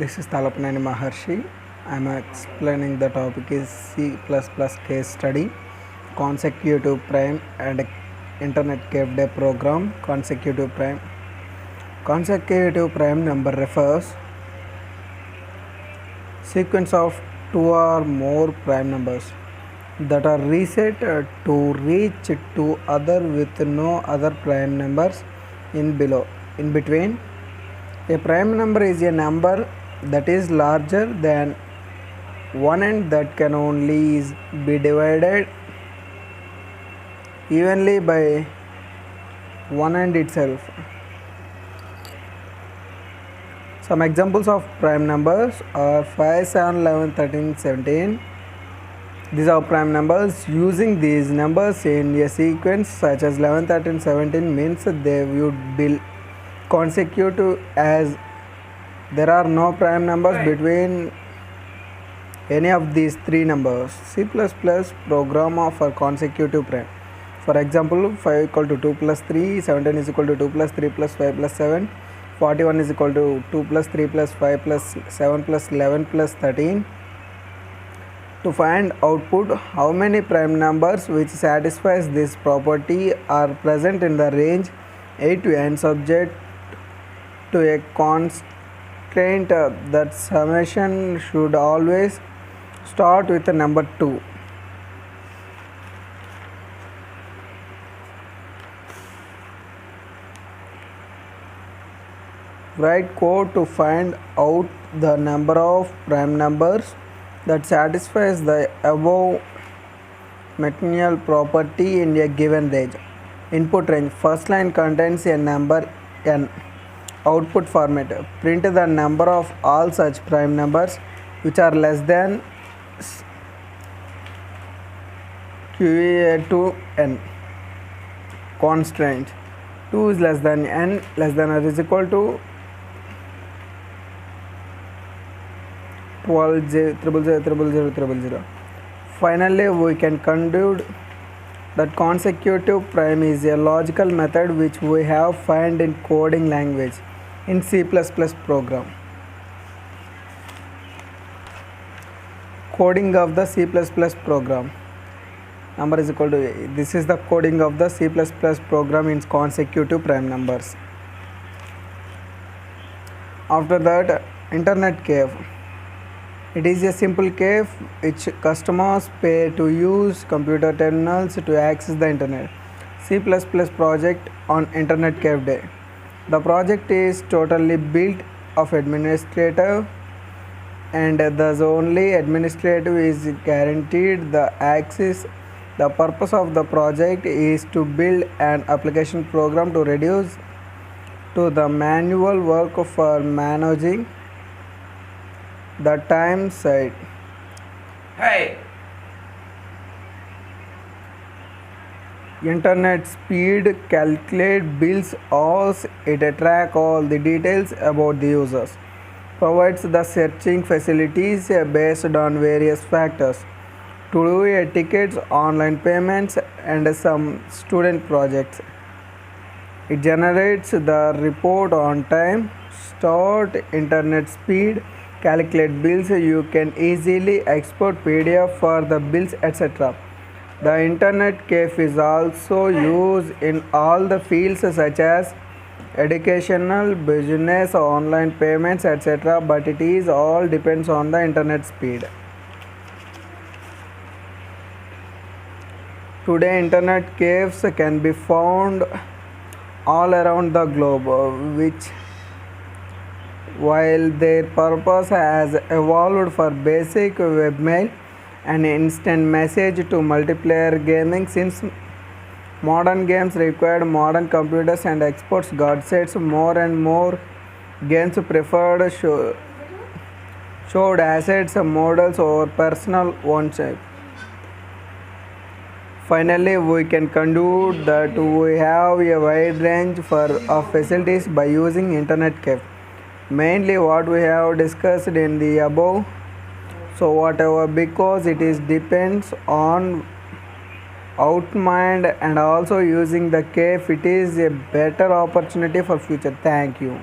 This is Talapanani Maharshi. I'm explaining the topic is C++ case study, consecutive prime and internet cave day program. Consecutive prime number refers sequence of two or more prime numbers that are reset to reach two other with no other prime numbers in between. A prime number is a number that is larger than one and that can only be divided evenly by one and itself. Some examples of prime numbers are 5, 7, 11, 13, 17. These are prime numbers. Using these numbers in a sequence such as 11, 13, 17 means they would be consecutive as there are no prime numbers between any of these three numbers. C++ program for consecutive prime. For example, 5 equal to 2 plus 3, 17 is equal to 2 plus 3 plus 5 plus 7, 41 is equal to 2 plus 3 plus 5 plus 7 plus 11 plus 13. To find output, how many prime numbers which satisfies this property are present in the range A to n subject to a constraint that summation should always start with the number 2. Write code to find out the number of prime numbers that satisfies the above material property in a given range. Input range. First line contains a number n. Output format. Print the number of all such prime numbers which are less than QA to n. Constraint. 2 is less than n less than or is equal to 12 000. Finally, we can conclude that consecutive prime is a logical method which we have found in coding language in C++ program. Coding of the C++ program. Number is equal to this is the coding of the C++ program in consecutive prime numbers. After that, internet cave. It is a simple cave which customers pay to use computer terminals to access the internet. C++ project on internet cave day. The project is totally built of administrator and thus only administrative is guaranteed the access. The purpose of the project is to build an application program to reduce to the manual work for managing the time side. Hey! Internet speed calculate bills as it track all the details about the users. Provides the searching facilities based on various factors. To do a tickets, online payments and some student projects. It generates the report on time, start, internet speed, calculate bills. You can easily export PDF for the bills, etc. The internet cave is also used in all the fields such as educational, business, online payments, etc. But it is all depends on the internet speed. Today, internet caves can be found all around the globe, which while their purpose has evolved for basic webmail and instant message to multiplayer gaming, since modern games required modern computers and exports gadgets, more and more games preferred showed assets models over personal ownership. Finally, we can conclude that we have a wide range of facilities by using internet cave. Mainly what we have discussed in the above. So whatever, because it is depends on outmind and also using the cave, it is a better opportunity for future. Thank you.